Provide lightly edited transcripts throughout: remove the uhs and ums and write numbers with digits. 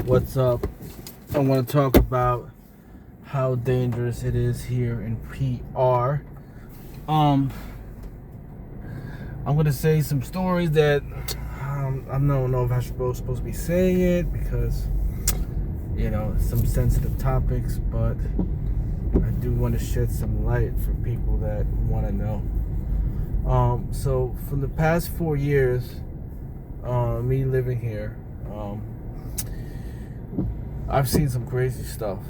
What's up? I want to talk about how dangerous it is here in PR. I'm gonna say some stories that I don't know if I'm supposed to be saying it because some sensitive topics, but I do want to shed some light for people that want to know. So from the past 4 years, me living here, I've seen some crazy stuff.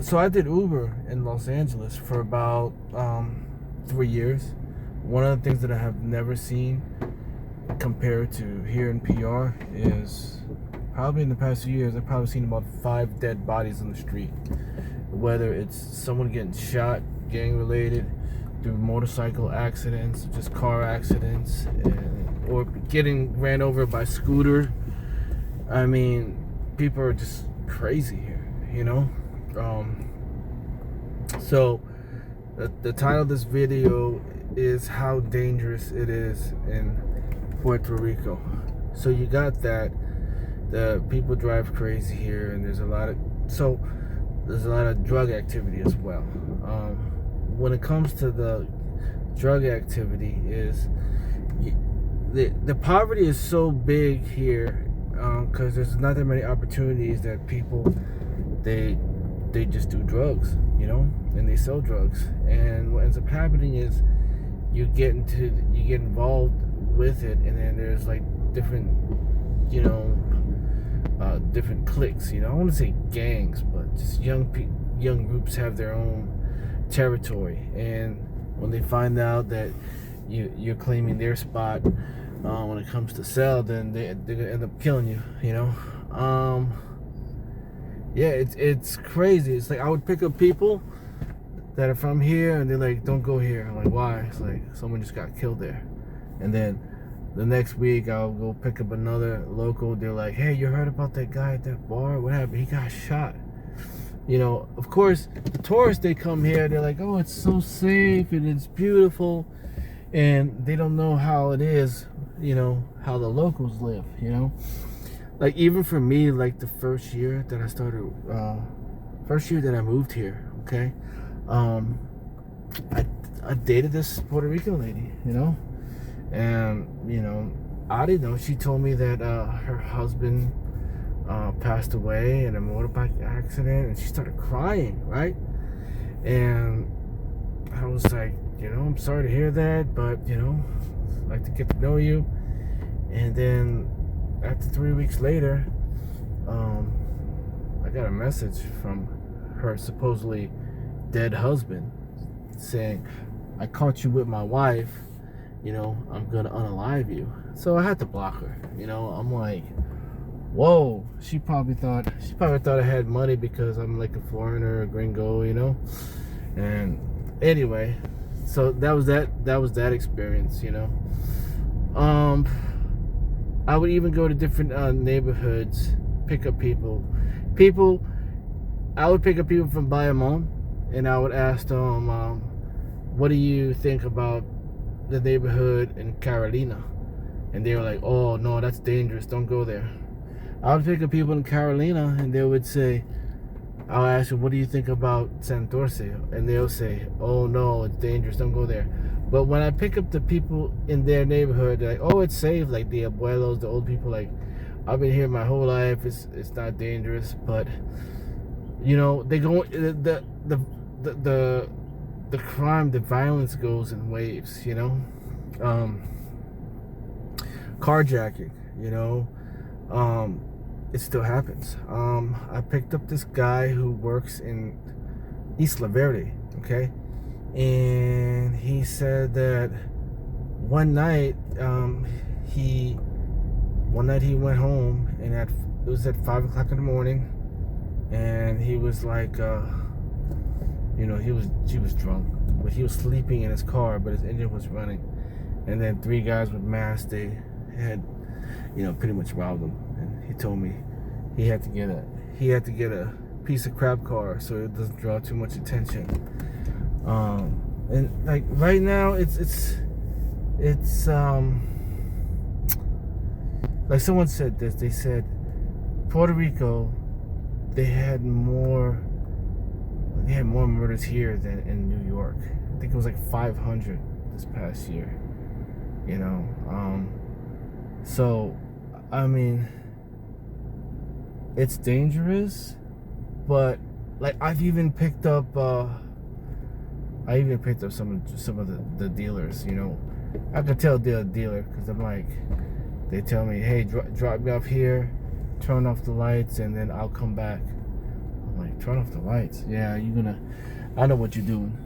So I did Uber in Los Angeles for about 3 years. One of the things that I have never seen compared to here in PR is probably in the past few years, I've probably seen about 5 dead bodies on the street. Whether it's someone getting shot, gang related, through motorcycle accidents, just car accidents, or getting ran over by scooter. I mean, people are just crazy here, So the title of this video is how dangerous it is in Puerto Rico. So you got that the people drive crazy here, and there's a lot of drug activity as well. When it comes to the drug activity, the poverty is so big here because there's not that many opportunities that people they just do drugs, and they sell drugs. And what ends up happening is you get involved with it, and then there's like different different cliques. I don't want to say gangs, but just young groups have their own territory, and when they find out that you're claiming their spot when it comes to sell, then they're gonna end up killing you. It's crazy. It's like I would pick up people that are from here, and they're like, "Don't go here." I'm like, "Why?" It's like someone just got killed there, and then the next week I'll go pick up another local. They're like, "Hey, you heard about that guy at that bar? What happened? He got shot." Of course, the tourists, they come here, they're like, "Oh, it's so safe and it's beautiful," and they don't know how it is, how the locals live. Like even for me, like the first year that I moved here, okay, I dated this Puerto Rican lady, and I didn't know. She told me that her husband passed away in a motorbike accident, and she started crying, right? And I was like, I'm sorry to hear that, but I'd like to get to know you. And then after 3 weeks later, I got a message from her supposedly dead husband saying, "I caught you with my wife, I'm gonna unalive you." So I had to block her. I'm like, whoa. She probably thought I had money because I'm like a foreigner, a gringo, And anyway, so that was that experience. I would even go to different neighborhoods, pick up people. I would pick up people from Bayamon, and I would ask them, "What do you think about the neighborhood in Carolina?" And they were like, "Oh no, that's dangerous. Don't go there." I would pick up people in Carolina, and they would say, I'll ask them, "What do you think about Santurce?" And they'll say, "Oh no, it's dangerous. Don't go there." But when I pick up the people in their neighborhood, they're like, "Oh, it's safe." Like the abuelos, the old people, like, "I've been here my whole life. It's not dangerous." But they go the crime, the violence goes in waves. Carjacking. It still happens. I picked up this guy who works in Isla Verde, okay? And he said that one night he went home, and it was at 5 o'clock in the morning, and he was like he was drunk, but he was sleeping in his car, but his engine was running. And then 3 guys with masks, they had pretty much robbed him. And he told me he had to get a piece of crap car so it doesn't draw too much attention. And like right now, it's like someone said this. They said Puerto Rico, they had more murders here than in New York. I think it was like 500 this past year. You know, so I mean, it's dangerous, but like I've even picked up some of the dealers. You know, I could tell they're a dealer because I'm like, they tell me, hey, drop me off here, turn off the lights, and then I'll come back. I'm like, turn off the lights? Yeah, I know what you're doing.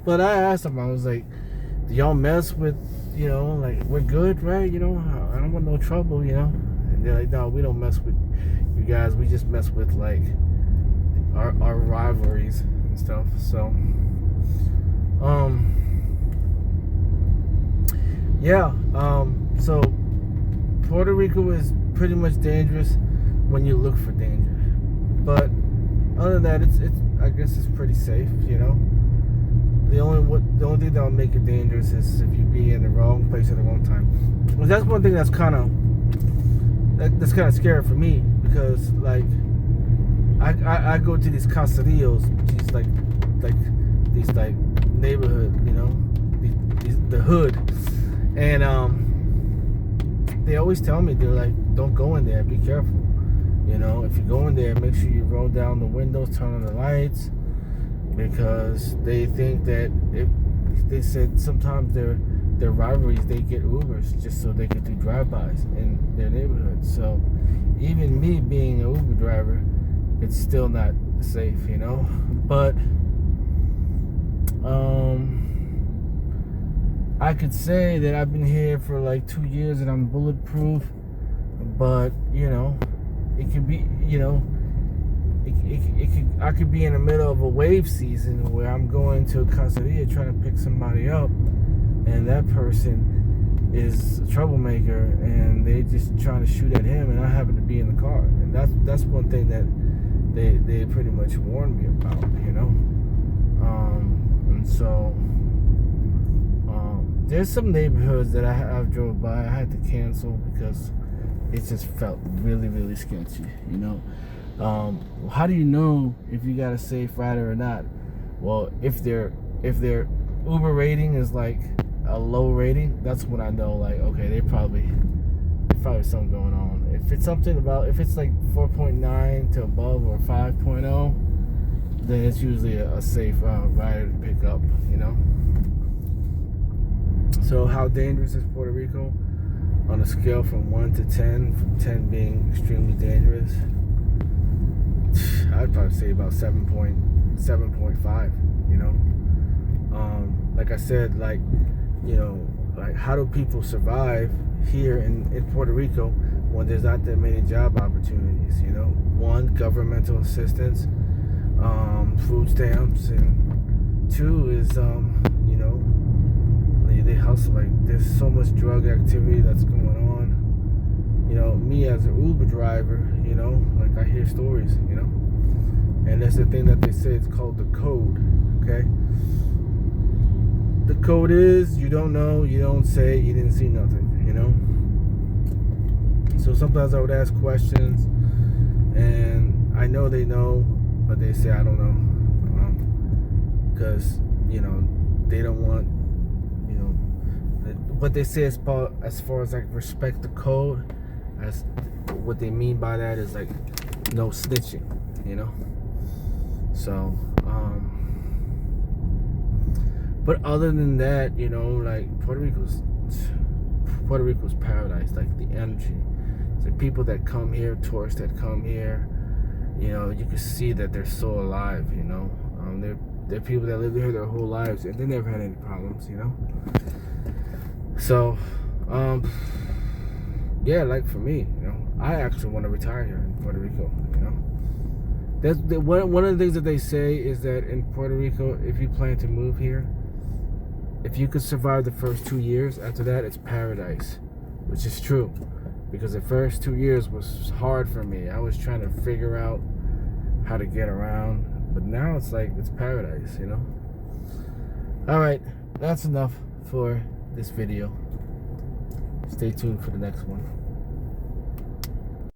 But I asked them, I was like, do y'all mess with, you know, like, we're good, right? You know, I don't want no trouble, you know? And they're like, no, we don't mess with you guys. We just mess with, like, our rivalries and stuff. So, yeah, so Puerto Rico is pretty much dangerous when you look for danger. But other than that, it's I guess it's pretty safe, you know? The only thing that will make it dangerous is if you be in the wrong place at the wrong time. Well, that's one thing that's kind of scary for me, because like I go to these caseríos, these neighborhood, you know, the hood, and they always tell me, they're like, don't go in there, be careful. You know, if you go in there, make sure you roll down the windows, turn on the lights, because they think that they said sometimes their rivalries, they get Ubers just so they can do drive-bys in their neighborhood. So even me being an Uber driver, it's still not safe, you know. But I could say that I've been here for like 2 years and I'm bulletproof, but you know, it could be, you know, I could be in the middle of a wave season where I'm going to a caseria trying to pick somebody up, and that person is a troublemaker and they just trying to shoot at him, and I happen to be in the car. And that's one thing that they pretty much warned me about, you know. And so there's some neighborhoods that I've drove by, I had to cancel because it just felt really, really sketchy, you know. How do you know if you got a safe rider or not? Well, if their Uber rating is like a low rating, that's when I know, like, okay, there's probably something going on. If it's something about, if it's like 4.9 to above or 5.0, then it's usually a safe rider to pick up, you know. So how dangerous is Puerto Rico? On a scale from 1 to 10, from 10 being extremely dangerous, I'd probably say about 7.5, you know. Like I said, like, you know, like, how do people survive here in Puerto Rico when there's not that many job opportunities, you know? One, governmental assistance, food stamps, and two is, you know, they hustle. Like, there's so much drug activity that's going on. You know, me as an Uber driver, you know, like, I hear stories, you know. And that's the thing that they say, it's called the code, okay? The code is, you don't know, you don't say, you didn't see nothing, you know? So sometimes I would ask questions, and I know they know, but they say, I don't know. Because, you know, they don't want, you know, what they say as far as like respect the code, as what they mean by that is like no snitching, you know? So, but other than that, you know, like, Puerto Rico's paradise. Like, the energy, it's like people that come here, tourists that come here, you know, you can see that they're so alive, you know. They're people that live here their whole lives and they never had any problems, you know. So, yeah, like, for me, you know, I actually want to retire here in Puerto Rico, you know. That's one of the things that they say is that in Puerto Rico, if you plan to move here, if you could survive the first 2 years, after that it's paradise, which is true, because the first 2 years was hard for me. I was trying to figure out how to get around, but now it's like, it's paradise, you know. All right, that's enough for this video. Stay tuned for the next one.